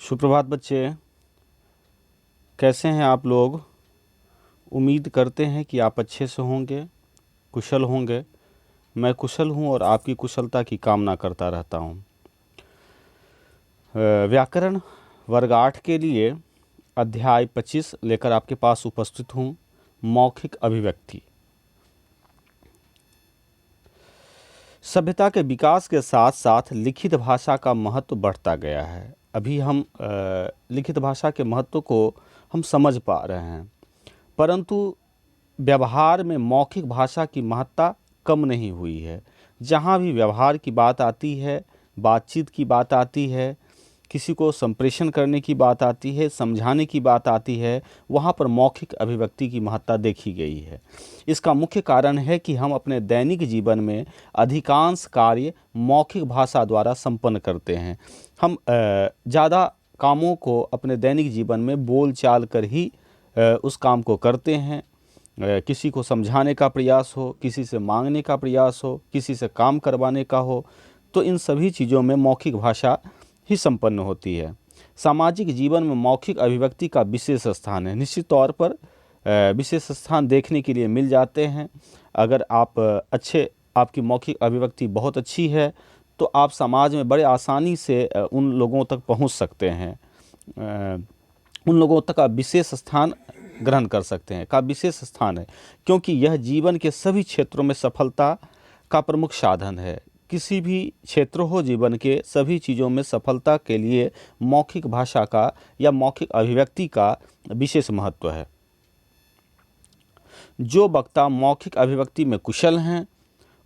सुप्रभात बच्चे, कैसे हैं आप लोग। उम्मीद करते हैं कि आप अच्छे से होंगे, कुशल होंगे। मैं कुशल हूं और आपकी कुशलता की कामना करता रहता हूं। व्याकरण वर्ग 8 के लिए अध्याय 25 लेकर आपके पास उपस्थित हूं। मौखिक अभिव्यक्ति। सभ्यता के विकास के साथ साथ लिखित भाषा का महत्व बढ़ता गया है। अभी हम लिखित भाषा के महत्व को हम समझ पा रहे हैं, परंतु व्यवहार में मौखिक भाषा की महत्ता कम नहीं हुई है। जहाँ भी व्यवहार की बात आती है, बातचीत की बात आती है, किसी को संप्रेषण करने की बात आती है, समझाने की बात आती है, वहाँ पर मौखिक अभिव्यक्ति की महत्ता देखी गई है। इसका मुख्य कारण है कि हम अपने दैनिक जीवन में अधिकांश कार्य मौखिक भाषा द्वारा संपन्न करते हैं। हम ज़्यादा कामों को अपने दैनिक जीवन में बोल चाल कर ही उस काम को करते हैं। किसी को समझाने का प्रयास हो, किसी से मांगने का प्रयास हो, किसी से काम करवाने का हो, तो इन सभी चीज़ों में मौखिक भाषा ही संपन्न होती है। सामाजिक जीवन में मौखिक अभिव्यक्ति का विशेष स्थान है। निश्चित तौर पर विशेष स्थान देखने के लिए मिल जाते हैं। अगर आपकी मौखिक अभिव्यक्ति बहुत अच्छी है तो आप समाज में बड़े आसानी से उन लोगों तक पहुंच सकते हैं, उन लोगों तक आप विशेष स्थान ग्रहण कर सकते हैं। का विशेष स्थान है क्योंकि यह जीवन के सभी क्षेत्रों में सफलता का प्रमुख साधन है। किसी भी क्षेत्र हो जीवन के, सभी चीज़ों में सफलता के लिए मौखिक भाषा का या मौखिक अभिव्यक्ति का विशेष महत्व है। जो वक्ता मौखिक अभिव्यक्ति में कुशल हैं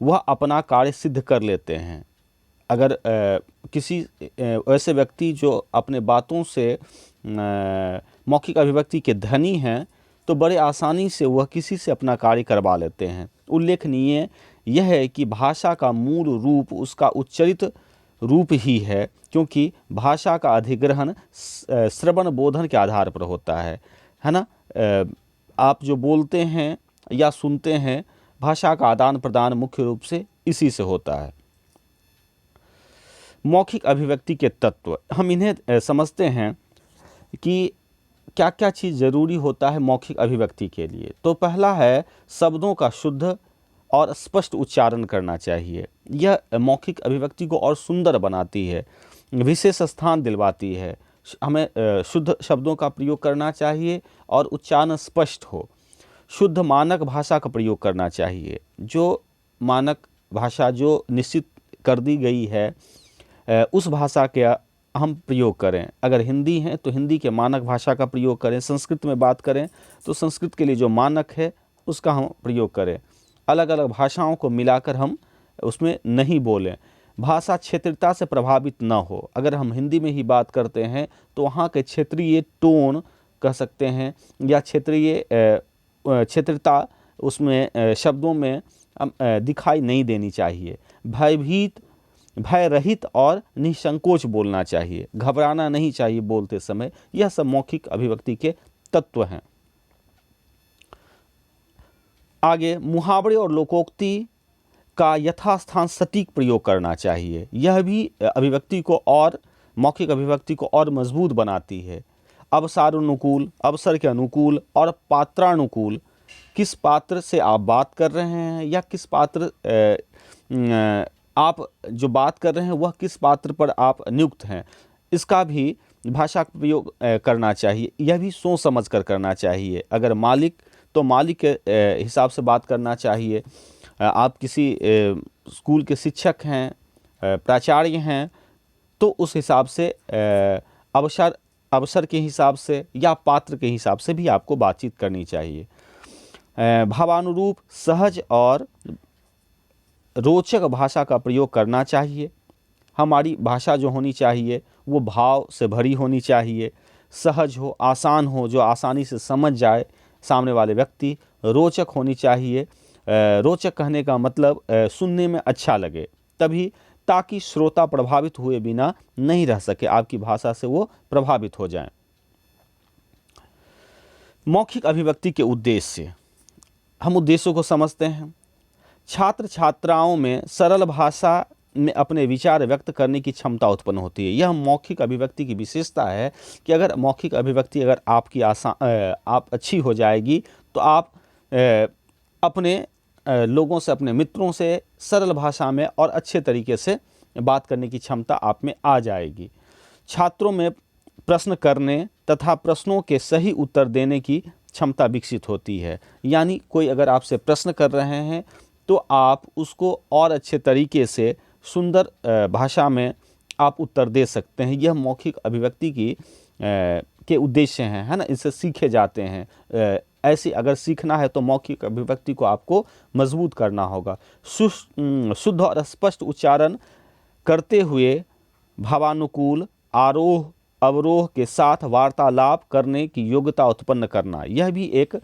वह अपना कार्य सिद्ध कर लेते हैं। अगर किसी ऐसे व्यक्ति जो अपने बातों से मौखिक अभिव्यक्ति के धनी हैं तो बड़े आसानी से वह किसी से अपना कार्य करवा लेते हैं। उल्लेखनीय यह है कि भाषा का मूल रूप उसका उच्चरित रूप ही है, क्योंकि भाषा का अधिग्रहण श्रवण बोधन के आधार पर होता है ना। आप जो बोलते हैं या सुनते हैं, भाषा का आदान प्रदान मुख्य रूप से इसी से होता है। मौखिक अभिव्यक्ति के तत्व हम इन्हें समझते हैं कि क्या क्या चीज़ ज़रूरी होता है मौखिक अभिव्यक्ति के लिए। तो पहला है शब्दों का शुद्ध और स्पष्ट उच्चारण करना चाहिए। यह मौखिक अभिव्यक्ति को और सुंदर बनाती है, विशेष स्थान दिलवाती है। हमें शुद्ध शब्दों का प्रयोग करना चाहिए और उच्चारण स्पष्ट हो। शुद्ध मानक भाषा का प्रयोग करना चाहिए। जो मानक भाषा जो निश्चित कर दी गई है उस भाषा के हम प्रयोग करें। अगर हिंदी है तो हिंदी के मानक भाषा का प्रयोग करें। संस्कृत में बात करें तो संस्कृत के लिए जो मानक है उसका हम प्रयोग करें। अलग अलग भाषाओं को मिलाकर हम उसमें नहीं बोलें। भाषा क्षेत्रीयता से प्रभावित न हो। अगर हम हिंदी में ही बात करते हैं तो वहाँ के क्षेत्रीय टोन कह सकते हैं या क्षेत्रीयता उसमें शब्दों में दिखाई नहीं देनी चाहिए। भय रहित और निसंकोच बोलना चाहिए। घबराना नहीं चाहिए बोलते समय। यह सब मौखिक अभिव्यक्ति के तत्व हैं। आगे मुहावरे और लोकोक्ति का यथास्थान सटीक प्रयोग करना चाहिए। यह भी अभिव्यक्ति को और मौखिक अभिव्यक्ति को और मजबूत बनाती है। अवसरानुकूल, अवसर के अनुकूल और पात्रानुकूल। किस पात्र से आप बात कर रहे हैं या किस पात्र आप जो बात कर रहे हैं वह किस पात्र पर आप नियुक्त हैं, इसका भी भाषा का प्रयोग करना चाहिए। यह भी सोच समझ कर करना चाहिए। अगर मालिक तो मालिक के हिसाब से बात करना चाहिए। आप किसी स्कूल के शिक्षक हैं, प्राचार्य हैं, तो उस हिसाब से अवसर के हिसाब से या पात्र के हिसाब से भी आपको बातचीत करनी चाहिए। भावानुरूप, सहज और रोचक भाषा का प्रयोग करना चाहिए। हमारी भाषा जो होनी चाहिए वो भाव से भरी होनी चाहिए, सहज हो, आसान हो, जो आसानी से समझ जाए सामने वाले व्यक्ति। रोचक होनी चाहिए। रोचक कहने का मतलब सुनने में अच्छा लगे, तभी ताकि श्रोता प्रभावित हुए बिना नहीं रह सके, आपकी भाषा से वो प्रभावित हो जाएं। मौखिक अभिव्यक्ति के उद्देश्य, हम उद्देश्यों को समझते हैं। छात्र छात्राओं में सरल भाषा में अपने विचार व्यक्त करने की क्षमता उत्पन्न होती है। यह मौखिक अभिव्यक्ति की विशेषता है कि अगर मौखिक अभिव्यक्ति अगर आपकी आप अच्छी हो जाएगी तो आप अपने लोगों से, अपने मित्रों से सरल भाषा में और अच्छे तरीके से बात करने की क्षमता आप में आ जाएगी। छात्रों में प्रश्न करने तथा प्रश्नों के सही उत्तर देने की क्षमता विकसित होती है। यानी कोई अगर आपसे प्रश्न कर रहे हैं तो आप उसको और अच्छे तरीके से सुंदर भाषा में आप उत्तर दे सकते हैं। यह मौखिक अभिव्यक्ति के उद्देश्य हैं, है ना। इससे सीखे जाते हैं। ऐसी अगर सीखना है तो मौखिक अभिव्यक्ति को आपको मजबूत करना होगा। शुद्ध और स्पष्ट उच्चारण करते हुए भावानुकूल आरोह अवरोह के साथ वार्तालाप करने की योग्यता उत्पन्न करना, यह भी एक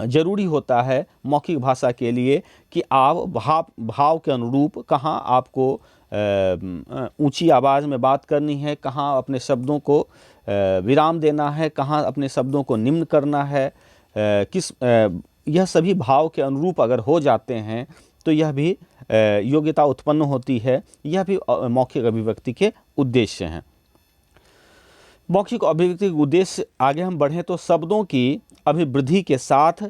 जरूरी होता है मौखिक भाषा के लिए कि आप भाव के अनुरूप कहाँ आपको ऊंची आवाज़ में बात करनी है, कहाँ अपने शब्दों को विराम देना है, कहाँ अपने शब्दों को निम्न करना है, यह सभी भाव के अनुरूप अगर हो जाते हैं तो यह भी योग्यता उत्पन्न होती है। यह भी मौखिक अभिव्यक्ति के उद्देश्य हैं। मौखिक अभिव्यक्ति के उद्देश्य आगे हम बढ़ें तो शब्दों की अभिवृद्धि के साथ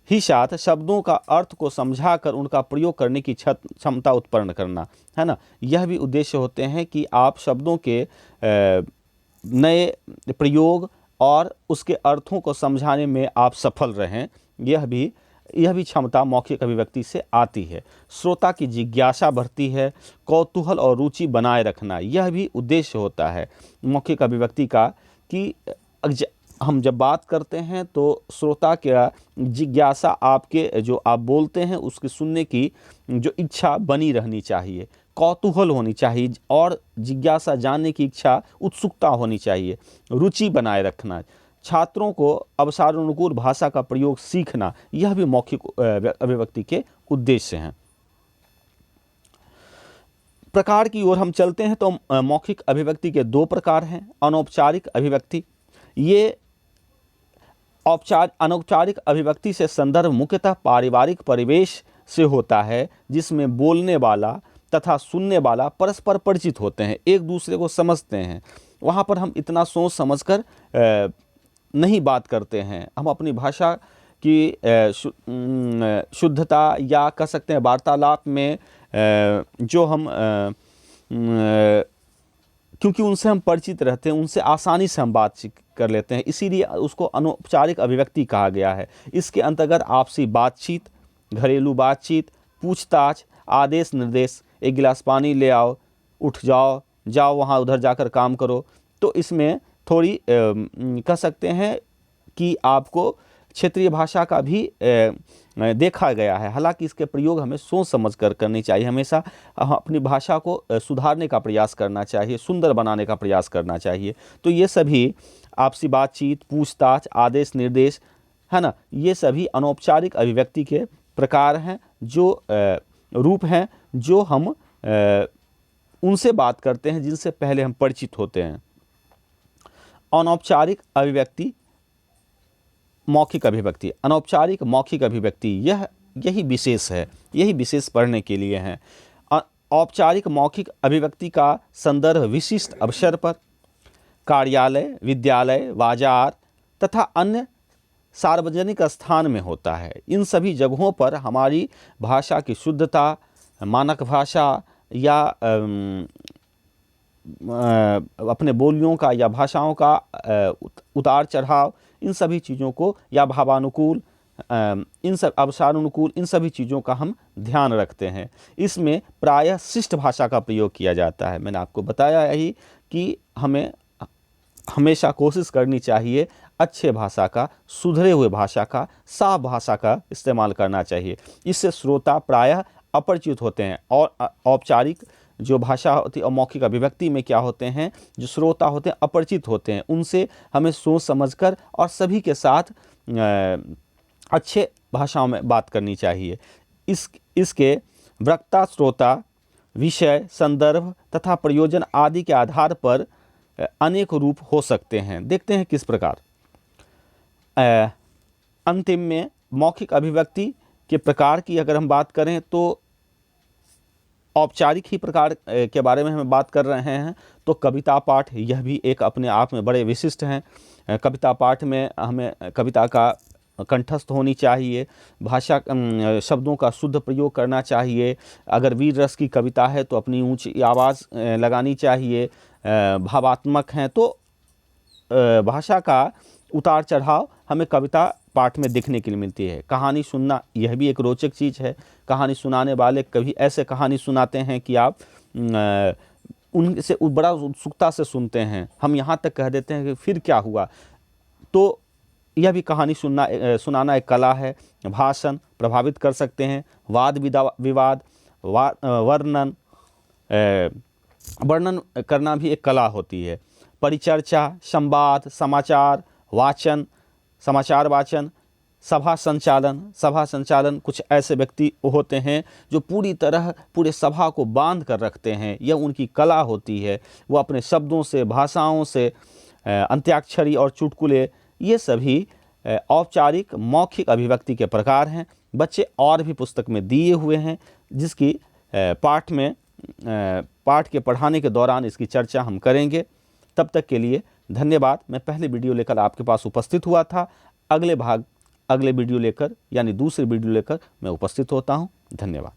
ही साथ शब्दों का अर्थ को समझाकर उनका प्रयोग करने की क्षमता उत्पन्न करना, है ना। यह भी उद्देश्य होते हैं कि आप शब्दों के नए प्रयोग और उसके अर्थों को समझाने में आप सफल रहें। यह भी क्षमता मौखिक अभिव्यक्ति से आती है। श्रोता की जिज्ञासा बढ़ती है, कौतूहल और रुचि बनाए रखना, यह भी उद्देश्य होता है मौखिक अभिव्यक्ति का कि हम जब बात करते हैं तो श्रोता का जिज्ञासा, आपके जो आप बोलते हैं उसके सुनने की जो इच्छा बनी रहनी चाहिए, कौतूहल होनी चाहिए और जिज्ञासा, जानने की इच्छा, उत्सुकता होनी चाहिए, रुचि बनाए रखना। छात्रों को अवसरानुकूल भाषा का प्रयोग सीखना, यह भी मौखिक अभिव्यक्ति के उद्देश्य हैं। प्रकार की ओर हम चलते हैं तो मौखिक अभिव्यक्ति के दो प्रकार हैं। अनौपचारिक अभिव्यक्ति, ये अनौपचारिक अभिव्यक्ति से संदर्भ मुख्यतः पारिवारिक परिवेश से होता है, जिसमें बोलने वाला तथा सुनने वाला परस्पर परिचित होते हैं, एक दूसरे को समझते हैं। वहाँ पर हम इतना सोच समझकर नहीं बात करते हैं। हम अपनी भाषा की शुद्धता या कह सकते हैं वार्तालाप में जो हम क्योंकि उनसे हम परिचित रहते हैं, उनसे आसानी से हम बातचीत कर लेते हैं, इसीलिए उसको अनौपचारिक अभिव्यक्ति कहा गया है। इसके अंतर्गत आपसी बातचीत, घरेलू बातचीत, पूछताछ, आदेश निर्देश, एक गिलास पानी ले आओ, उठ जाओ, जाओ वहाँ उधर जाकर काम करो, तो इसमें थोड़ी कह सकते हैं कि आपको क्षेत्रीय भाषा का भी देखा गया है। हालांकि इसके प्रयोग हमें सोच समझ कर करनी चाहिए। हमेशा अपनी भाषा को सुधारने का प्रयास करना चाहिए, सुंदर बनाने का प्रयास करना चाहिए। तो ये सभी आपसी बातचीत, पूछताछ, आदेश निर्देश, है ना, ये सभी अनौपचारिक अभिव्यक्ति के प्रकार हैं, जो रूप हैं जो हम उनसे बात करते हैं जिनसे पहले हम परिचित होते हैं। अनौपचारिक अभिव्यक्ति, मौखिक अभिव्यक्ति, अनौपचारिक मौखिक अभिव्यक्ति, यही विशेष है, यही विशेष पढ़ने के लिए हैं। औपचारिक मौखिक अभिव्यक्ति का संदर्भ विशिष्ट अवसर पर, कार्यालय, विद्यालय, बाजार तथा अन्य सार्वजनिक स्थान में होता है। इन सभी जगहों पर हमारी भाषा की शुद्धता, मानक भाषा या अपने बोलियों का या भाषाओं का उतार चढ़ाव, इन सभी चीज़ों को, या भावानुकूल, इन सब अवसरानुकूल, इन सभी चीज़ों का हम ध्यान रखते हैं। इसमें प्रायः शिष्ट भाषा का प्रयोग किया जाता है। मैंने आपको बताया ही कि हमें हमेशा कोशिश करनी चाहिए अच्छे भाषा का, सुधरे हुए भाषा का, साफ भाषा का इस्तेमाल करना चाहिए। इससे श्रोता प्रायः अपरिचित होते हैं। और औपचारिक जो भाषा होती है और मौखिक अभिव्यक्ति में क्या होते हैं, जो श्रोता होते हैं अपरिचित होते हैं, उनसे हमें सोच समझकर और सभी के साथ अच्छे भाषाओं में बात करनी चाहिए। इसके वक्ता, श्रोता, विषय, संदर्भ तथा प्रयोजन आदि के आधार पर अनेक रूप हो सकते हैं। देखते हैं किस प्रकार। अंतिम में मौखिक अभिव्यक्ति के प्रकार की अगर हम बात करें तो औपचारिक ही प्रकार के बारे में हम बात कर रहे हैं तो कविता पाठ यह भी एक अपने आप में बड़े विशिष्ट हैं। कविता पाठ में हमें कविता का कंठस्थ होनी चाहिए, भाषा शब्दों का शुद्ध प्रयोग करना चाहिए। अगर वीर रस की कविता है तो अपनी ऊंची आवाज़ लगानी चाहिए। भावात्मक हैं तो भाषा का उतार चढ़ाव हमें कविता पाठ में देखने के लिए मिलती है। कहानी सुनना यह भी एक रोचक चीज़ है। कहानी सुनाने वाले कभी ऐसे कहानी सुनाते हैं कि आप उनसे बड़ा उत्सुकता से सुनते हैं। हम यहाँ तक कह देते हैं कि फिर क्या हुआ। तो यह भी कहानी सुनाना एक कला है। भाषण प्रभावित कर सकते हैं। वाद विवाद वर्णन करना भी एक कला होती है। परिचर्चा, संवाद, समाचार वाचन, सभा संचालन कुछ ऐसे व्यक्ति होते हैं जो पूरी तरह पूरे सभा को बांध कर रखते हैं। यह उनकी कला होती है। वो अपने शब्दों से, भाषाओं से, अंत्याक्षरी और चुटकुले, ये सभी औपचारिक मौखिक अभिव्यक्ति के प्रकार हैं। बच्चे और भी पुस्तक में दिए हुए हैं जिसकी पाठ के पढ़ाने के दौरान इसकी चर्चा हम करेंगे। तब तक के लिए धन्यवाद। मैं पहले वीडियो लेकर आपके पास उपस्थित हुआ था। अगले वीडियो लेकर यानी दूसरे वीडियो लेकर मैं उपस्थित होता हूं। धन्यवाद।